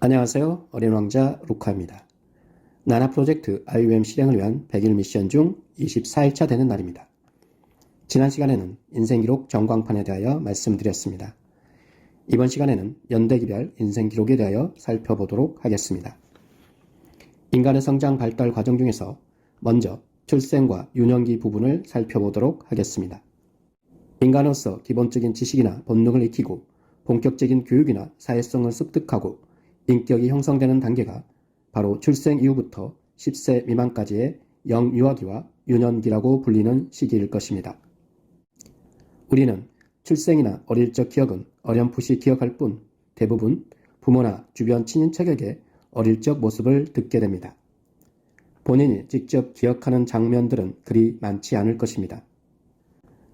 안녕하세요. 어린 왕자 루카입니다. 나나 프로젝트 IUM 실행을 위한 100일 미션 중 24일차 되는 날입니다. 지난 시간에는 인생기록 전광판에 대하여 말씀드렸습니다. 이번 시간에는 연대기별 인생기록에 대하여 살펴보도록 하겠습니다. 인간의 성장 발달 과정 중에서 먼저 출생과 유년기 부분을 살펴보도록 하겠습니다. 인간으로서 기본적인 지식이나 본능을 익히고 본격적인 교육이나 사회성을 습득하고 인격이 형성되는 단계가 바로 출생 이후부터 10세 미만까지의 영유아기와 유년기라고 불리는 시기일 것입니다. 우리는 출생이나 어릴 적 기억은 어렴풋이 기억할 뿐 대부분 부모나 주변 친인척에게 어릴 적 모습을 듣게 됩니다. 본인이 직접 기억하는 장면들은 그리 많지 않을 것입니다.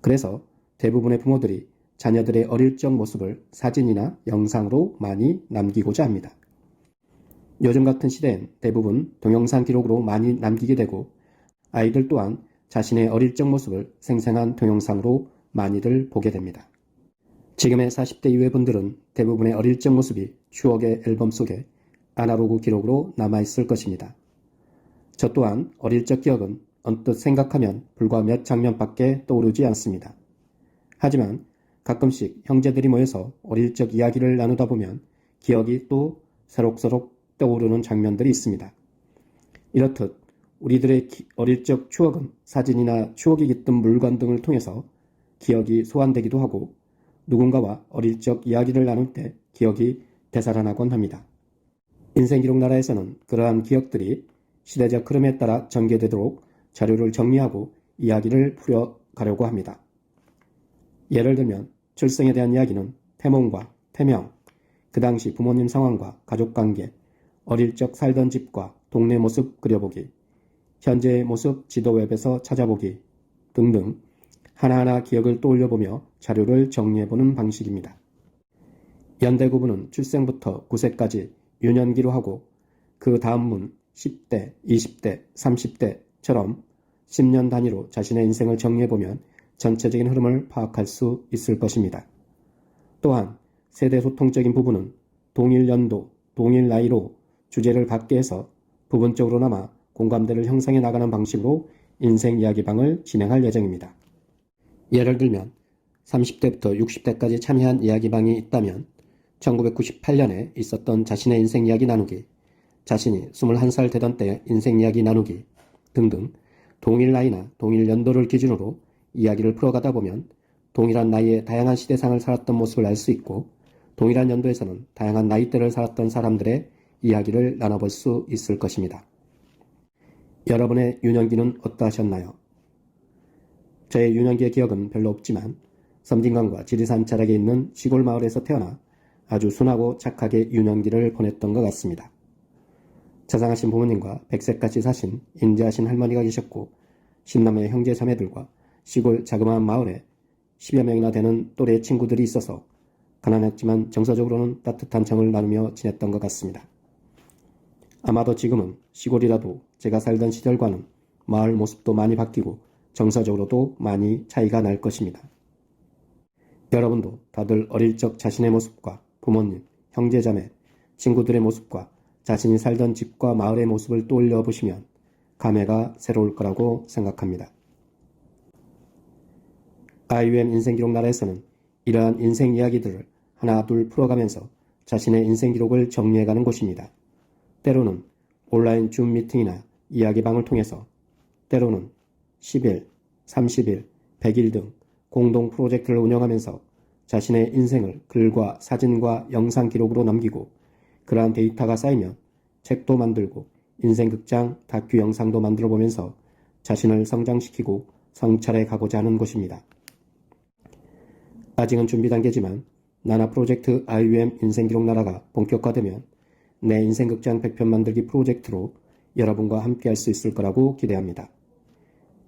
그래서 대부분의 부모들이 자녀들의 어릴 적 모습을 사진이나 영상으로 많이 남기고자 합니다. 요즘 같은 시대엔 대부분 동영상 기록으로 많이 남기게 되고 아이들 또한 자신의 어릴 적 모습을 생생한 동영상으로 많이들 보게 됩니다. 지금의 40대 이후의 분들은 대부분의 어릴 적 모습이 추억의 앨범 속에 아날로그 기록으로 남아있을 것입니다. 저 또한 어릴 적 기억은 언뜻 생각하면 불과 몇 장면밖에 떠오르지 않습니다. 하지만 가끔씩 형제들이 모여서 어릴 적 이야기를 나누다 보면 기억이 또 새록새록 떠오르는 장면들이 있습니다. 이렇듯 우리들의 어릴 적 추억은 사진이나 추억이 깃든 물건 등을 통해서 기억이 소환되기도 하고 누군가와 어릴 적 이야기를 나눌 때 기억이 되살아나곤 합니다. 인생기록 나라에서는 그러한 기억들이 시대적 흐름에 따라 전개되도록 자료를 정리하고 이야기를 풀어가려고 합니다. 예를 들면 출생에 대한 이야기는 태몽과 태명, 그 당시 부모님 상황과 가족관계, 어릴 적 살던 집과 동네 모습 그려보기, 현재의 모습 지도 웹에서 찾아보기 등등 하나하나 기억을 떠올려보며 자료를 정리해보는 방식입니다. 연대구분은 출생부터 9세까지 유년기로 하고 그 다음 문 10대, 20대, 30대처럼 10년 단위로 자신의 인생을 정리해보면 전체적인 흐름을 파악할 수 있을 것입니다. 또한 세대 소통적인 부분은 동일 연도, 동일 나이로 주제를 갖게 해서 부분적으로나마 공감대를 형성해 나가는 방식으로 인생 이야기방을 진행할 예정입니다. 예를 들면 30대부터 60대까지 참여한 이야기방이 있다면 1998년에 있었던 자신의 인생 이야기 나누기, 자신이 21살 되던 때 인생 이야기 나누기 등등 동일 나이나 동일 연도를 기준으로 이야기를 풀어가다 보면 동일한 나이에 다양한 시대상을 살았던 모습을 알 수 있고 동일한 연도에서는 다양한 나이대를 살았던 사람들의 이야기를 나눠볼 수 있을 것입니다. 여러분의 유년기는 어떠하셨나요? 저의 유년기의 기억은 별로 없지만 섬진강과 지리산 자락에 있는 시골 마을에서 태어나 아주 순하고 착하게 유년기를 보냈던 것 같습니다. 자상하신 부모님과 100세까지 사신 인자하신 할머니가 계셨고 10남의 형제 자매들과 시골 자그마한 마을에 10여 명이나 되는 또래 친구들이 있어서 가난했지만 정서적으로는 따뜻한 정을 나누며 지냈던 것 같습니다. 아마도 지금은 시골이라도 제가 살던 시절과는 마을 모습도 많이 바뀌고 정서적으로도 많이 차이가 날 것입니다. 여러분도 다들 어릴 적 자신의 모습과 부모님, 형제자매, 친구들의 모습과 자신이 살던 집과 마을의 모습을 떠올려 보시면 감회가 새로울 거라고 생각합니다. IUM 인생기록 나라에서는 이러한 인생 이야기들을 하나 둘 풀어가면서 자신의 인생기록을 정리해가는 곳입니다. 때로는 온라인 줌 미팅이나 이야기방을 통해서 때로는 10일, 30일, 100일 등 공동 프로젝트를 운영하면서 자신의 인생을 글과 사진과 영상 기록으로 남기고 그러한 데이터가 쌓이면 책도 만들고 인생극장, 다큐 영상도 만들어 보면서 자신을 성장시키고 성찰해 가고자 하는 곳입니다. 아직은 준비 단계지만 나나 프로젝트 IUM 인생기록 나라가 본격화되면 내 인생극장 100편 만들기 프로젝트로 여러분과 함께 할 수 있을 거라고 기대합니다.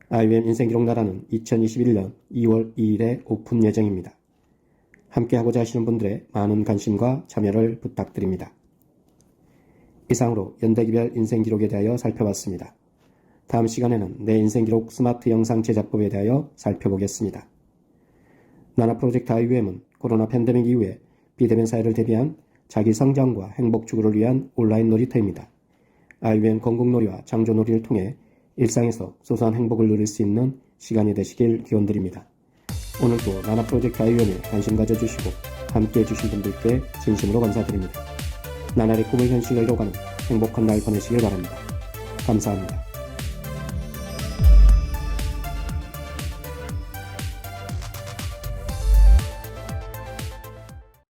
IUM 인생기록 나라는 2021년 2월 2일에 오픈 예정입니다. 함께 하고자 하시는 분들의 많은 관심과 참여를 부탁드립니다. 이상으로 연대기별 인생기록에 대하여 살펴봤습니다. 다음 시간에는 내 인생기록 스마트 영상 제작법에 대하여 살펴보겠습니다. 나나 프로젝트 IUM은 코로나 팬데믹 이후에 비대면 사회를 대비한 자기 성장과 행복 추구를 위한 온라인 놀이터입니다. IUM 건국놀이와 창조놀이를 통해 일상에서 소소한 행복을 누릴 수 있는 시간이 되시길 기원드립니다. 오늘도 나나 프로젝트 IUM에 관심 가져주시고 함께해 주신 분들께 진심으로 감사드립니다. 나날의 꿈을 현실로 이뤄가는 행복한 날 보내시길 바랍니다. 감사합니다.